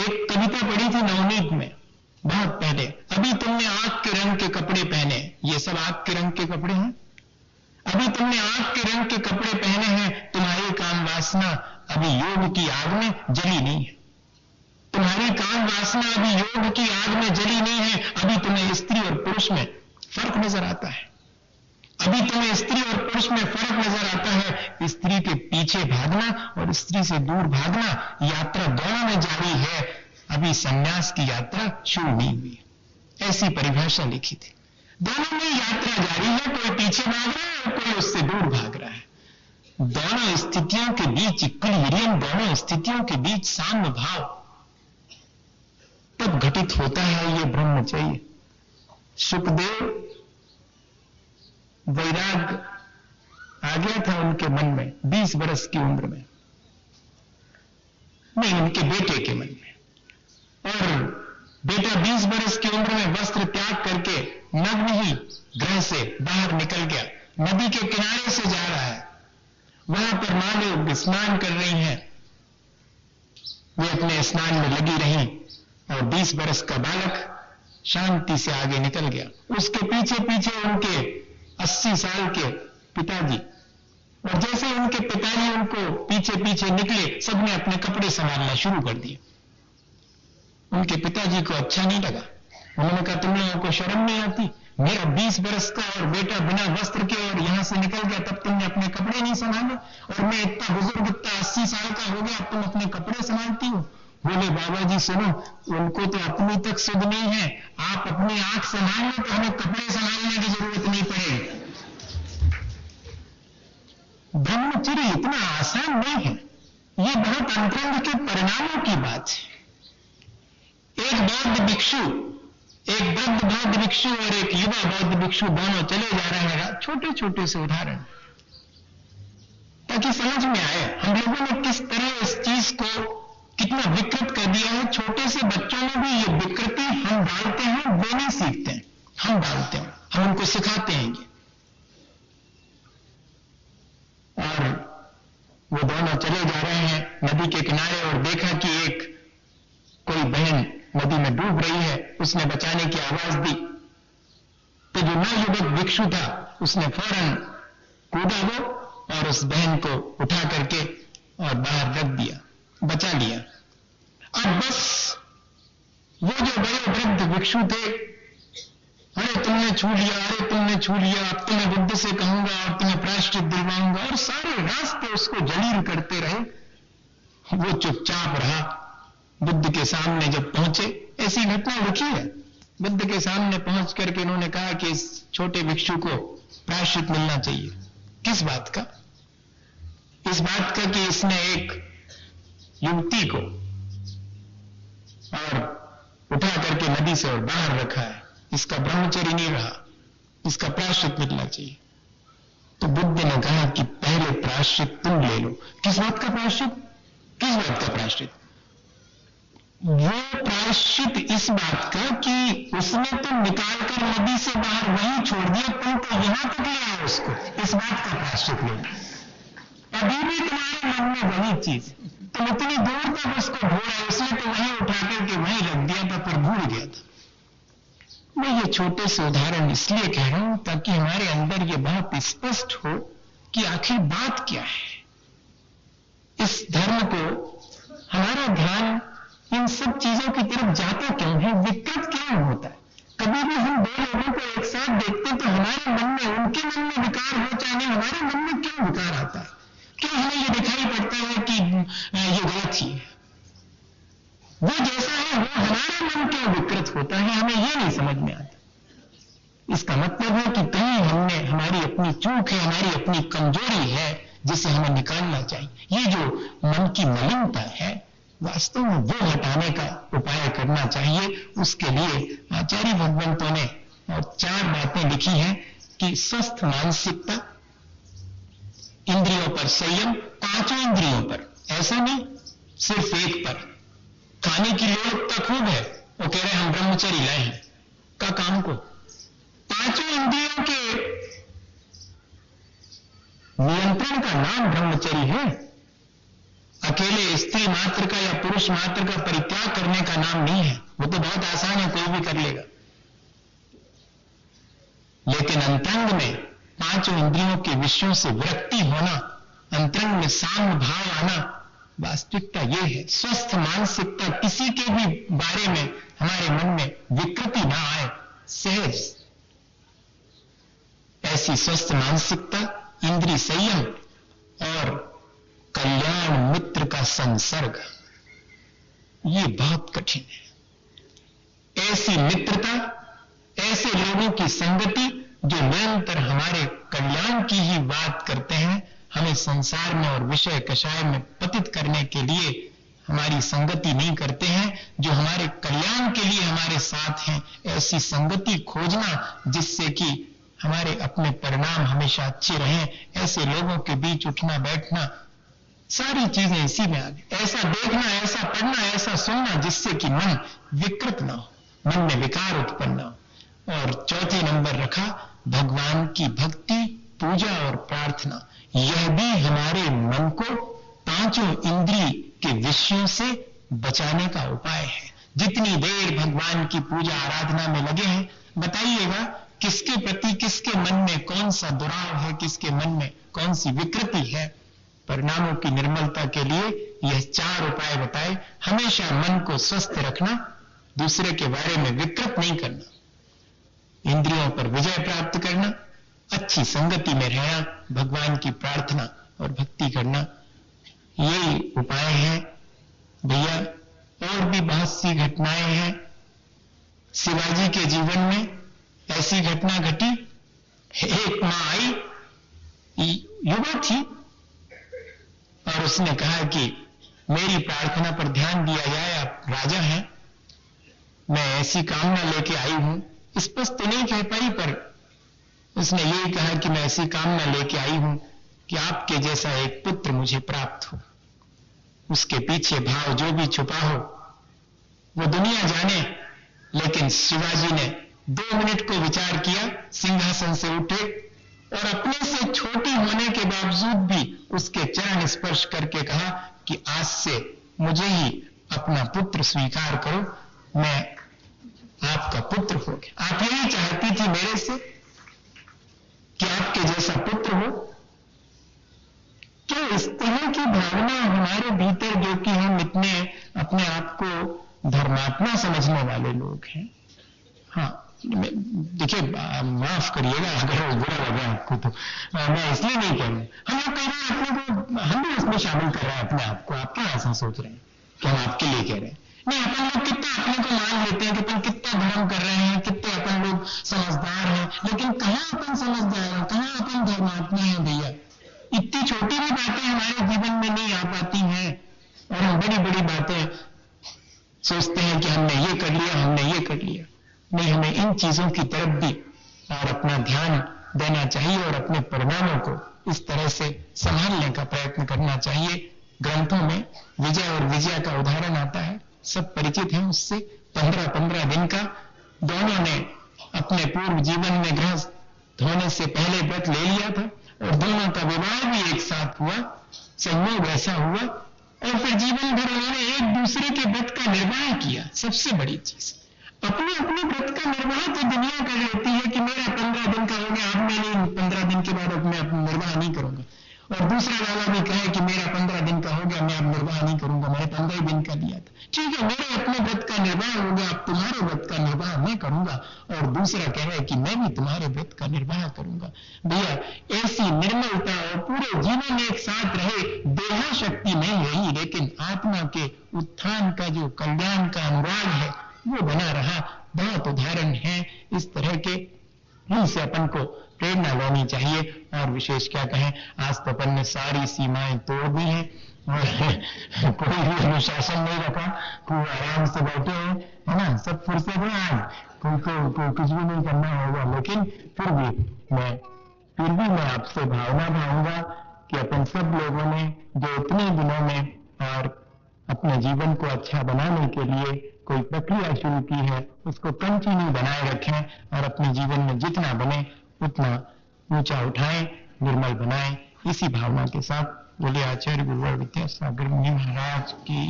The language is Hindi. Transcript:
एक कविता पढ़ी थी नवनीत में बहुत पहले, अभी तुमने आंख के रंग के कपड़े पहने, ये सब आंख के रंग के कपड़े हैं, अभी तुमने आंख के रंग के कपड़े पहने हैं, तुम्हारी काम वासना अभी योग की आग में जली नहीं है, तुम्हारी काम वासना अभी योग की आग में जली नहीं है, अभी तुम्हें स्त्री और पुरुष में फर्क नजर आता है, अभी तुम्हें स्त्री और पुरुष में फर्क नजर आता है, स्त्री के पीछे भागना और स्त्री से दूर भागना यात्रा दोनों में जारी है, अभी संन्यास की यात्रा शुरू नहीं हुई। ऐसी परिभाषा लिखी थी। दोनों में यात्रा जारी है, कोई पीछे भाग रहा है और कोई उससे दूर भाग रहा है। दोनों स्थितियों के बीच इक्विलिब्रियम, दोनों स्थितियों के बीच साम्य भाव तब घटित होता है ये ब्रह्मचर्य। सुखदेव वैराग आ गया था उनके मन में 20 वर्ष की उम्र में, नहीं उनके बेटे के मन में, और बेटा 20 वर्ष की उम्र में वस्त्र त्याग करके नग्न ही गृह से बाहर निकल गया, नदी के किनारे से जा रहा है, वहां पर मां लोग स्नान कर रही हैं, वे अपने स्नान में लगी रहीं और 20 वर्ष का बालक शांति से आगे निकल गया। उसके पीछे पीछे उनके 80 साल के पिताजी, और जैसे उनके पिताजी उनको पीछे पीछे निकले, सबने अपने कपड़े संभालना शुरू कर दिए। उनके पिताजी को अच्छा नहीं लगा, उन्होंने कहा तुम लोगों को शर्म नहीं आती, मेरा 20 वर्ष का और बेटा बिना वस्त्र के और यहां से निकल गया, तब तुमने अपने कपड़े नहीं संभाले, और मैं इतना बुजुर्ग, इतना 80 साल का हो गया, अब तुम अपने कपड़े संभालती हो। बोले बाबा जी सुनो, उनको तो अपनी तक सुध नहीं है, आप अपनी आंख संभाल लो तो हमें कपड़े संभालने की जरूरत नहीं पड़ेगी। ब्रह्मचर्य इतना आसान नहीं है, ये बहुत अंतरंग के परिणामों की बात है। एक बौद्ध भिक्षु, एक वृद्ध बौद्ध भिक्षु और एक युवा बौद्ध भिक्षु दोनों चले जा रहे हैं, छोटे छोटे से उदाहरण ताकि समझ में आए हम लोगों ने किस तरह इस चीज को कितना विकृत कर दिया है। छोटे से बच्चों में भी ये विकृति हम डालते हैं, वे नहीं सीखते हैं, हम डालते हैं, हम उनको सिखाते हैं ये। और वो दोनों चले जा रहे हैं नदी के किनारे, और देखा कि एक कोई बहन नदी में डूब रही है, उसने बचाने की आवाज दी, तो जो नवयुवक भिक्षु था उसने फौरन कूदा वो और उस बहन को उठा करके और बाहर रख दिया, बचा लिया। अब बस वो जो बड़े वृद्ध भिक्षु थे, अरे तुमने छू लिया, अरे तुमने छू लिया, अब तुम्हें बुद्ध से कहूंगा और तुम्हें प्रायश्चित दिलवाऊंगा, और सारे रास्ते उसको जलील करते रहे। वो चुपचाप रहा। बुद्ध के सामने जब पहुंचे, ऐसी घटना लिखी है, बुद्ध के सामने पहुंच करके उन्होंने कहा कि इस छोटे भिक्षु को प्रायश्चित मिलना चाहिए। किस बात का? इस बात का कि इसने एक युवती को और उठा करके नदी से और बाहर रखा है, इसका ब्रह्मचर्य नहीं रहा, इसका प्रायश्चित मिलना चाहिए। तो बुद्ध ने कहा कि पहले प्रायश्चित तुम ले लो। किस बात का प्रायश्चित? किस बात का प्रायश्चित? वो प्रायश्चित इस बात का कि उसने तो निकाल कर नदी से बाहर वहीं छोड़ दिया, तुम तो यहां तक ले आओ उसको, इस बात का प्रायश्चित ले लो। अभी भी तुम्हारे मन में वही चीज, तुम इतनी दूर तक उसको ढूंढा, उसने तो वहीं उठा करके वहीं रख दिया था, पर भूल गया था। मैं ये छोटे से उदाहरण इसलिए कह रहा हूं ताकि हमारे अंदर ये बहुत स्पष्ट हो कि आखिर बात क्या है। इस धर्म को हमारा ध्यान इन सब चीजों की तरफ जाता क्यों है, विकृत क्यों होता है? कभी भी हम दो लोगों को एक साथ देखते तो हमारे मन में, उनके मन में विकार हो चाहे नहीं, हमारे मन में क्यों विकार आता है? क्यों हमें ये दिखाई पड़ता है कि ये गलत ही है? वो जैसा है वो हमारा मन क्यों विकृत होता है, हमें ये नहीं समझ में आता। इसका मतलब है कि कहीं हमने, हमारी अपनी चूक है, हमारी अपनी कमजोरी है जिसे हमें निकालना चाहिए। ये जो मन की मलिनता है, वास्तव में वो हटाने का उपाय करना चाहिए। उसके लिए आचार्य भगवंतों ने और 4 बातें लिखी हैं कि स्वस्थ मानसिकता, इंद्रियों पर संयम, 5 इंद्रियों पर, ऐसा नहीं सिर्फ एक पर। खाने की लोलुपता खूब है, वो कह रहे हैं हम ब्रह्मचर्य लाए हैं का काम को। 5 इंद्रियों के नियंत्रण का नाम ब्रह्मचर्य है। अकेले स्त्री मात्र का या पुरुष मात्र का परित्याग करने का नाम नहीं है। वो तो बहुत आसान है, कोई भी कर लेगा। लेकिन अंतरंग में पांचों इंद्रियों के विषयों से विरक्ति होना, अंतरंग में साम्य भाव आना, वास्तविकता यह है स्वस्थ मानसिकता, किसी के भी बारे में हमारे मन में विकृति ना आए, सहज। ऐसी स्वस्थ मानसिकता, इंद्रिय संयम और कल्याण मित्र का संसर्ग, ये बहुत कठिन है। ऐसी मित्रता, ऐसे लोगों की संगति जो निरंतर हमारे कल्याण की ही बात करते हैं, हमें संसार में और विषय कषाय में पतित करने के लिए हमारी संगति नहीं करते हैं, जो हमारे कल्याण के लिए हमारे साथ हैं। ऐसी संगति खोजना जिससे कि हमारे अपने परिणाम हमेशा अच्छे रहें। ऐसे लोगों के बीच उठना बैठना, सारी चीजें इसी में आ गई। ऐसा देखना, ऐसा पढ़ना, ऐसा सुनना जिससे कि मन विकृत ना हो, मन में विकार उत्पन्न हो। और चौथे नंबर रखा भगवान की भक्ति, पूजा और प्रार्थना। यह भी हमारे मन को पांचों इंद्रिय के विषयों से बचाने का उपाय है। जितनी देर भगवान की पूजा आराधना में लगे हैं, बताइएगा किसके प्रति किसके मन में कौन सा दुराव है, किसके मन में कौन सी विकृति है। परिणामों की निर्मलता के लिए यह 4 उपाय बताए। हमेशा मन को स्वस्थ रखना, दूसरे के बारे में विकृत नहीं करना, इंद्रियों पर विजय प्राप्त करना, अच्छी संगति में रहना, भगवान की प्रार्थना और भक्ति करना, यही उपाय है भैया। और भी बहुत सी घटनाएं हैं। शिवाजी के जीवन में ऐसी घटना घटी। एक मां आई, युवा थी, और उसने कहा कि मेरी प्रार्थना पर ध्यान दिया जाए, आप राजा हैं, मैं ऐसी कामना लेके आई हूं। स्पष्ट तो नहीं कह पाई, पर उसने यही कहा कि मैं ऐसी कामना लेके आई हूं कि आपके जैसा एक पुत्र मुझे प्राप्त हो। उसके पीछे भाव जो भी छुपा हो वो दुनिया जाने। लेकिन शिवाजी ने 2 मिनट को विचार किया, सिंहासन से उठे और अपने से छोटी होने के बावजूद भी उसके चरण स्पर्श करके कहा कि आज से मुझे ही अपना पुत्र स्वीकार करो, मैं आपका पुत्र हो गया। आप यही चाहती थी मेरे से कि आपके जैसा पुत्र हो। क्या इस तरह की भावना हमारे भीतर, जो कि हम इतने अपने आप को धर्मात्मा समझने वाले लोग हैं। हाँ, देखिए, माफ करिएगा अगर बुरा लगा आपको, तो मैं इसलिए नहीं कह रहा हूं। हम लोग कह रहे हैं अपने को, हम भी उसमें शामिल कर रहे हैं अपने आप को। आप क्या ऐसा सोच रहे हैं कि हम आपके लिए कह रहे हैं? नहीं, अपन लोग कितना अपने को मान लेते हैं कि अपन कितना धर्म कर रहे हैं, कितने अपन लोग समझदार हैं। लेकिन कहां अपन समझदार हैं, कहां अपन धर्मात्मा हैं भैया? इतनी छोटी भी बातें हमारे जीवन में नहीं आ पाती हैं, और हम बड़ी बड़ी बातें सोचते हैं कि हमने ये कर लिया, हमने ये कर लिया। नहीं, हमें इन चीजों की तरफ भी और अपना ध्यान देना चाहिए और अपने परिणामों को इस तरह से संभालने का प्रयत्न करना चाहिए। ग्रंथों में विजय और विजया का उदाहरण आता है, सब परिचित हैं उससे। 15-15 दिन का दोनों ने अपने पूर्व जीवन में गृहस्थ होने से पहले व्रत ले लिया था, और दोनों का विवाह भी एक साथ हुआ, संयोग ऐसा हुआ, और फिर जीवन भर उन्होंने एक दूसरे के व्रत का निर्वाह किया। सबसे बड़ी चीज, अपने अपने व्रत का निर्वाह तो दुनिया कर लेती है कि मेरा 15 दिन का हो गया, अब मैं नहीं, 15 दिन के बाद अब मैं निर्वाह नहीं करूंगा। और दूसरा वाला भी कहे कि मेरा 15 दिन का हो गया, मैं अब निर्वाह नहीं करूंगा, मैंने 15 दिन का लिया था। ठीक है, मेरे अपने व्रत का निर्वाह हो गया, अब तुम्हारे व्रत का निर्वाह मैं करूंगा। और दूसरा कह रहा है कि मैं भी तुम्हारे व्रत का निर्वाह करूंगा। भैया, ऐसी निर्मलता और पूरे जीवन एक साथ रहे, देहा शक्ति नहीं रही, लेकिन आत्मा के उत्थान का जो कल्याण का अनुराग है वो बना रहा। बहुत उदाहरण है इस तरह के, इनसे अपन को प्रेरणा लेनी चाहिए। और विशेष क्या कहें, आज तो अपन ने सारी सीमाएं तोड़ दी हैं और कोई भी अनुशासन नहीं रखा, कोई आराम से बैठे हैं, है ना, सब फुर्सत है आज, कोई कुछ भी नहीं करना होगा। लेकिन फिर भी मैं आपसे भावना भाऊंगा कि अपन सब लोगों ने जो इतने दिनों में और अपने जीवन को अच्छा बनाने के लिए कोई प्रक्रिया शुरू की है, उसको कंटिन्यू बनाए रखें और अपने जीवन में जितना बने उतना ऊंचा उठाएं, निर्मल बनाएं। इसी भावना के साथ बोले आचार्य गुरुवर विद्यासागर मुनि महाराज की